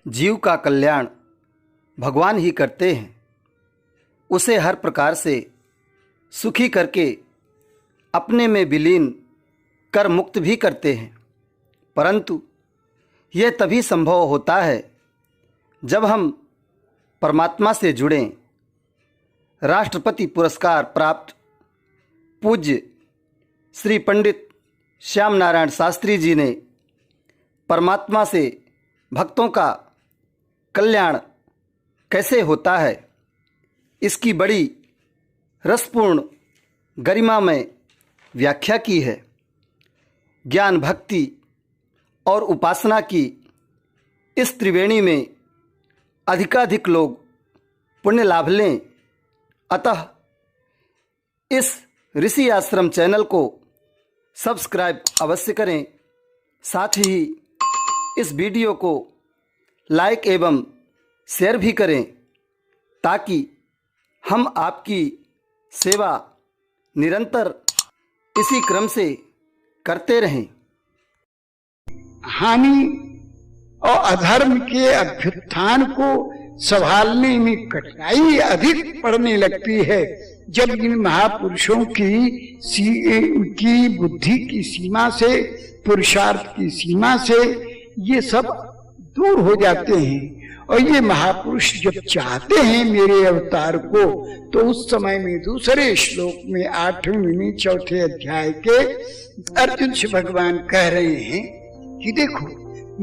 जीव का कल्याण भगवान ही करते हैं। उसे हर प्रकार से सुखी करके अपने में विलीन कर मुक्त भी करते हैं, परंतु यह तभी संभव होता है जब हम परमात्मा से जुड़ें। राष्ट्रपति पुरस्कार प्राप्त पूज्य श्री पंडित श्याम नारायण शास्त्री जी ने परमात्मा से भक्तों का कल्याण कैसे होता है, इसकी बड़ी रसपूर्ण गरिमामय व्याख्या की है। ज्ञान, भक्ति और उपासना की इस त्रिवेणी में अधिकाधिक लोग पुण्य लाभ लें। अतः इस ऋषि आश्रम चैनल को सब्सक्राइब अवश्य करें। साथ ही इस वीडियो को लाइक एवं शेयर भी करें ताकि हम आपकी सेवा निरंतर इसी क्रम से करते रहें। हानि और अधर्म के अभ्युत्थान को संभालने में कठिनाई अधिक पड़ने लगती है जब इन महापुरुषों की बुद्धि की सीमा से, पुरुषार्थ की सीमा से ये सब दूर हो जाते हैं। और ये महापुरुष जब चाहते हैं मेरे अवतार को, तो उस समय में दूसरे श्लोक में 8वें 4थे अध्याय के अर्जुन से भगवान कह रहे हैं कि देखो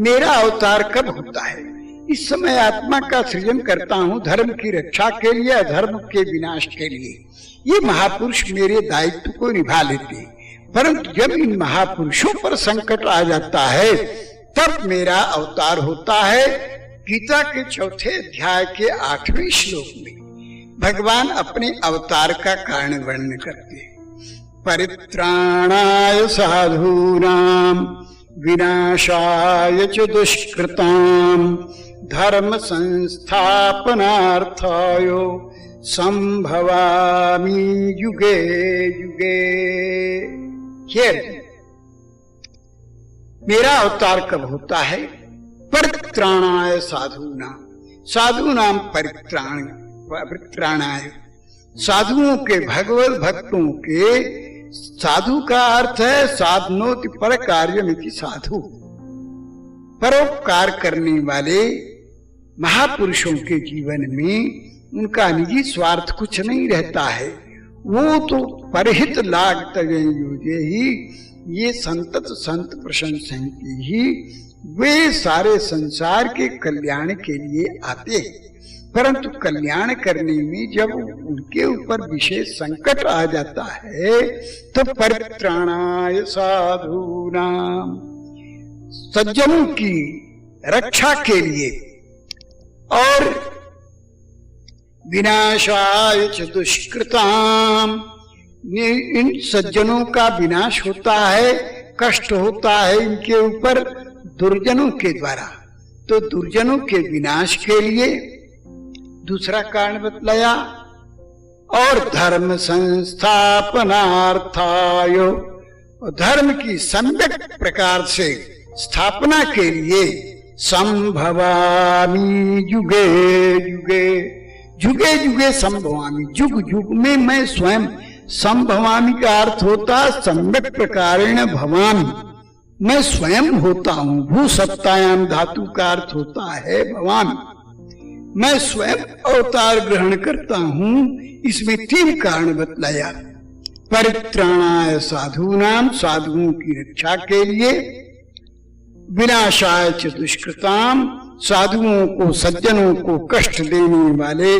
मेरा अवतार कब होता है। इस समय आत्मा का सृजन करता हूँ धर्म की रक्षा के लिए, अधर्म के विनाश के लिए। ये महापुरुष मेरे दायित्व को निभा लेते हैं, परंतु जब इन महापुरुषों पर संकट आ जाता है तब मेरा अवतार होता है। गीता के 4थे अध्याय के 8वें श्लोक में भगवान अपने अवतार का कारण वर्णन करते हैं। परित्राणाय साधूनां विनाशाय च दुष्कृतां धर्म संस्थापनार्थाय संभवामि युगे युगे। मेरा अवतार कब होता है? परित्राणाय साधूनां परित्राणाय, साधुओं के, भगवत भक्तों के। साधु का अर्थ है साधनोति पर कार्यमिति साधु, परोपकार करने वाले महापुरुषों के जीवन में उनका निजी स्वार्थ कुछ नहीं रहता है। वो तो परहित लाग तगे योजे ही, ये संतत संत प्रशंसन्ति ही, वे सारे संसार के कल्याण के लिए आते हैं। परंतु कल्याण करने में जब उनके ऊपर विशेष संकट आ जाता है तो परित्राणाय साधूनां, सज्जनों की रक्षा के लिए, और विनाशाय च दुष्कृतां, इन सज्जनों का विनाश होता है, कष्ट होता है इनके ऊपर दुर्जनों के द्वारा। तो दुर्जनों के विनाश के लिए दूसरा कारण बतलाया। और धर्म संस्थापनार्थाय, धर्म की सम्यक प्रकार से स्थापना के लिए संभवामि युगे युगे, युगे युगे संभवामि, युग युग में मैं स्वयं। संभवामि का अर्थ होता सम्यक प्रकारेण भवामि, मैं स्वयं होता हूँ। भू सत्तायाम धातु का अर्थ होता है भवामि, मैं स्वयं अवतार ग्रहण करता हूँ। इसमें 3 कारण बतलाया। परित्राणाय साधूनां, साधुओं की रक्षा के लिए, विनाशाय च दुष्कृतां, साधुओं को, सज्जनों को कष्ट देने वाले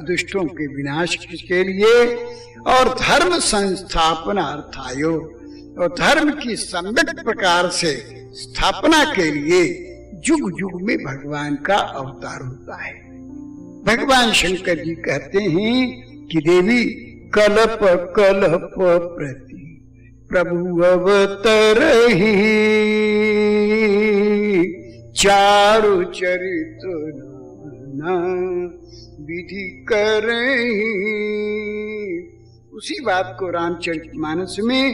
दुष्टों के विनाश के लिए, और धर्म संस्थापनार्थायो, और धर्म की सम्यक प्रकार से स्थापना के लिए युग युग में भगवान का अवतार होता है। भगवान शंकर जी कहते हैं कि देवी कल्प कल्प प्रति प्रभु अवतरहि, चारु चरित्र विधि करहि। उसी बात को रामचरितमानस में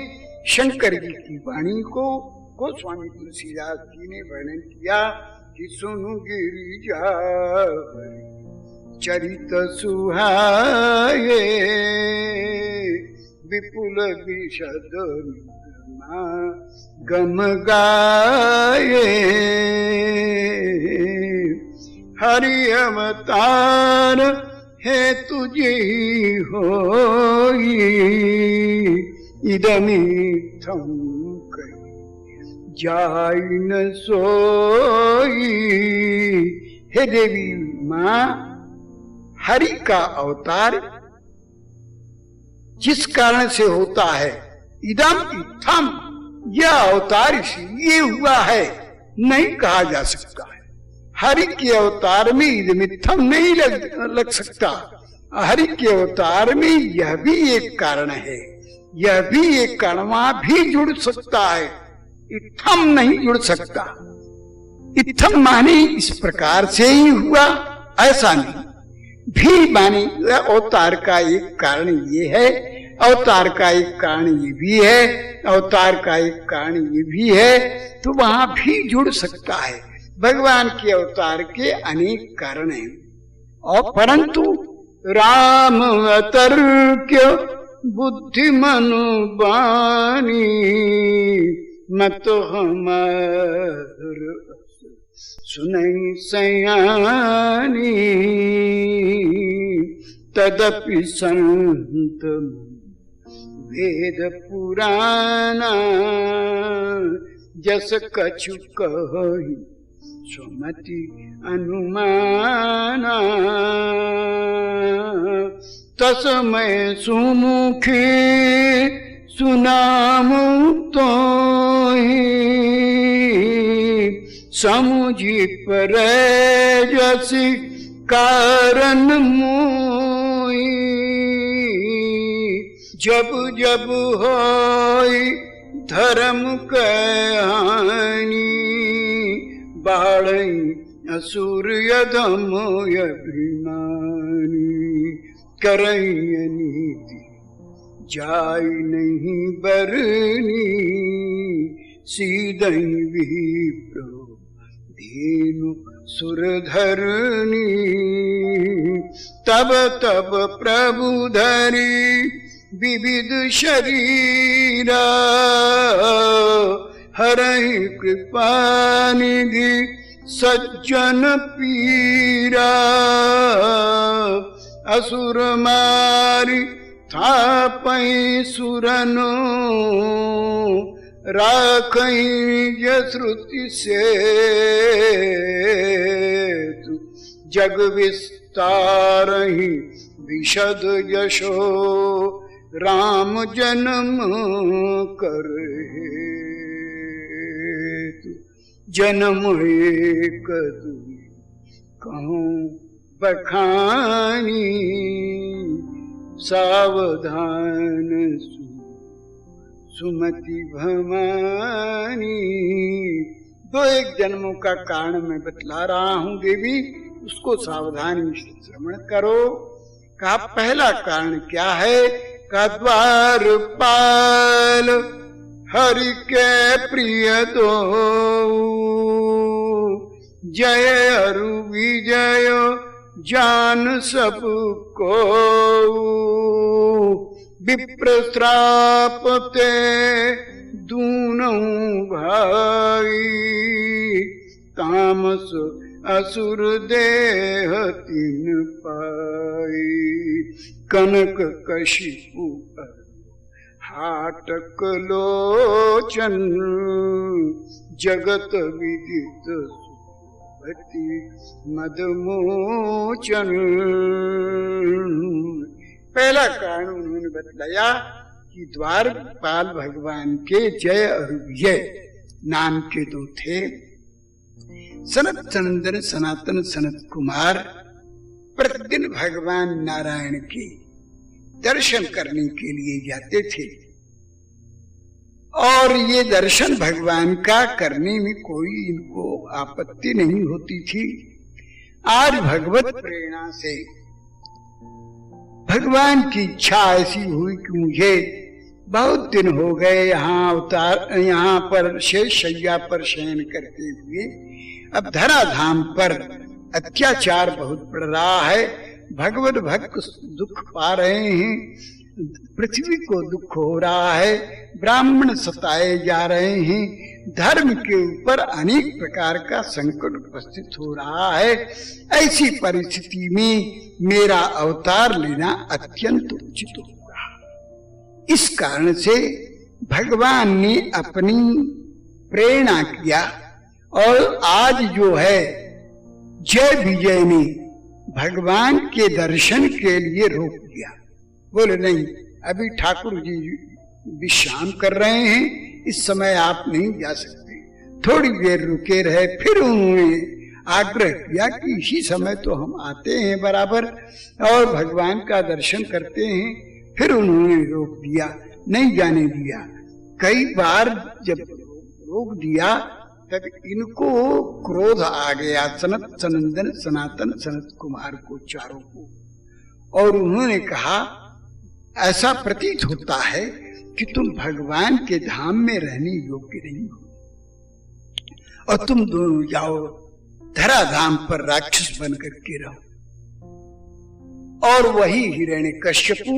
शंकर जी की वाणी को गोस्वामी तुलसीदास जी ने वर्णन किया कि सुनु गिरिजा चरित सुहाए, विपुल विशद गम गाए। हरि अवतार है तुझे होई, इदमित्थम जाई न सोई। हे देवी मां, हरि का अवतार जिस कारण से होता है, इदम इत्थम, यह अवतार इसलिए हुआ है, नहीं कहा जा सकता है। हरि के अवतार में इदमित्थम नहीं लग सकता। हरि के अवतार में यह भी एक कारण है, यह भी एक कारण, वहां भी जुड़ सकता है, इत्थम नहीं जुड़ सकता। इत्थम माने इस प्रकार से ही हुआ, ऐसा नहीं। भी माने अवतार का एक कारण ये है, अवतार का एक कारण ये भी है, अवतार का एक कारण ये भी है, तो वहां भी जुड़ सकता है। भगवान के अवतार के अनेक कारण हैं, और परंतु राम अतर्क्य बुद्धि मनु बानी, मत हमार सुनई सयानी। तदपि संत वेद पुराना, जस कछु कहि सुमति अनुमाना। तस्मै सुमुखी सुनामु तोहि, समुझि परै जसि कारण मोहि। जब जब होई धर्म कहानी, बाढ़ई असुर यदम अभिमानी। करई नीति जाय नहीं बरनी, सीधई विप्र धेनु सुरधरनी। तब तब प्रभु धरी विविध शरीरा, हरहि कृपा निधि सज्जन पीरा। असुर मारी थापई सुरनो, राखई श्रुति से जग विस्तारहि विशद यशो। राम जन्म कर जन्म एक कहूँ बखानी। सावधान सुमति भवानी। दो एक जन्मों का कारण मैं बतला रहा हूँ देवी, उसको सावधानी से श्रवण करो। कहा पहला कारण क्या है? का द्वारपाल हरि के प्रिय दो, जय अरु विजय जान सबको। विप्र श्राप ते दूनों भाई, तामस असुर देह तीन पाई। कनक कशिपु हाटक लोचन, जगत विदित सुपति मदमोचन। पहला कारण उन्होंने बतलाया कि द्वारपाल भगवान के जय और विजय नाम के दो थे। सनत सनंदन सनातन सनत कुमार प्रतिदिन भगवान नारायण के दर्शन करने के लिए जाते थे, और ये दर्शन भगवान का करने में कोई इनको आपत्ति नहीं होती थी। आज भगवत प्रेरणा से भगवान की इच्छा ऐसी हुई कि मुझे बहुत दिन हो गए यहाँ पर शेष शैया पर शयन करते हुए, अब धराधाम पर अत्याचार बहुत बढ़ रहा है, भगवत भक्त दुख पा रहे हैं, पृथ्वी को दुख हो रहा है, ब्राह्मण सताए जा रहे हैं, धर्म के ऊपर अनेक प्रकार का संकट उपस्थित हो रहा है। ऐसी परिस्थिति में मेरा अवतार लेना अत्यंत उचित होगा। इस कारण से भगवान ने अपनी प्रेरणा किया और आज जो है जय विजय ने भगवान के दर्शन के लिए रोक दिया। बोले नहीं, अभी ठाकुर जी विश्राम कर रहे हैं, इस समय आप नहीं जा सकते। थोड़ी देर रुके रहे, फिर उन्होंने आग्रह किया कि इसी समय तो हम आते हैं बराबर और भगवान का दर्शन करते हैं। फिर उन्होंने रोक दिया, नहीं जाने दिया। कई बार जब रोक दिया तब इनको क्रोध आ गया, सनत सनंदन सनातन सनत कुमार को, चारों को, और उन्होंने कहा ऐसा प्रतीत होता है कि तुम भगवान के धाम में रहने योग्य नहीं हो और तुम दोनों जाओ धराधाम पर राक्षस बन करके रहो। और वही हिरण्यकश्यपु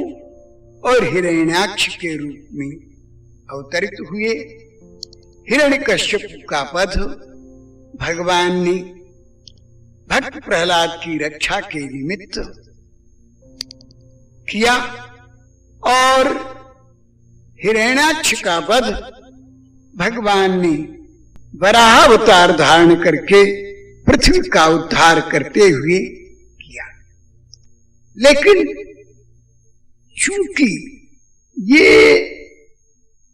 और हिरण्याक्ष के रूप में अवतरित हुए। हिरण्यकश्यपु का वध भगवान ने भक्त प्रहलाद की रक्षा के निमित्त किया और हिरण्याक्ष का वध भगवान ने वराह अवतार धारण करके पृथ्वी का उद्धार करते हुए किया। लेकिन चूंकि ये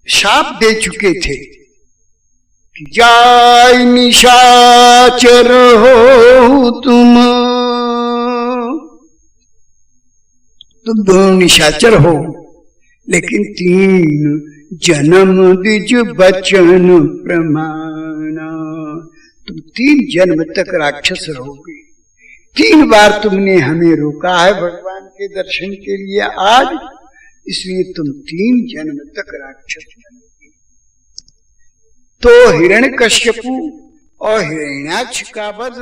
शाप दे चुके थे कि जाय निशाचर हो तुम दोनों निशाचर हो, लेकिन 3 जन्म द्विज बचन प्रमाणा, तुम 3 जन्म तक राक्षस रहोगे। 3 बार तुमने हमें रोका है भगवान के दर्शन के लिए आज, इसलिए तुम 3 जन्म तक राक्षस बनोगे। तो हिरण्यकश्यपु और हिरण्याक्ष का वध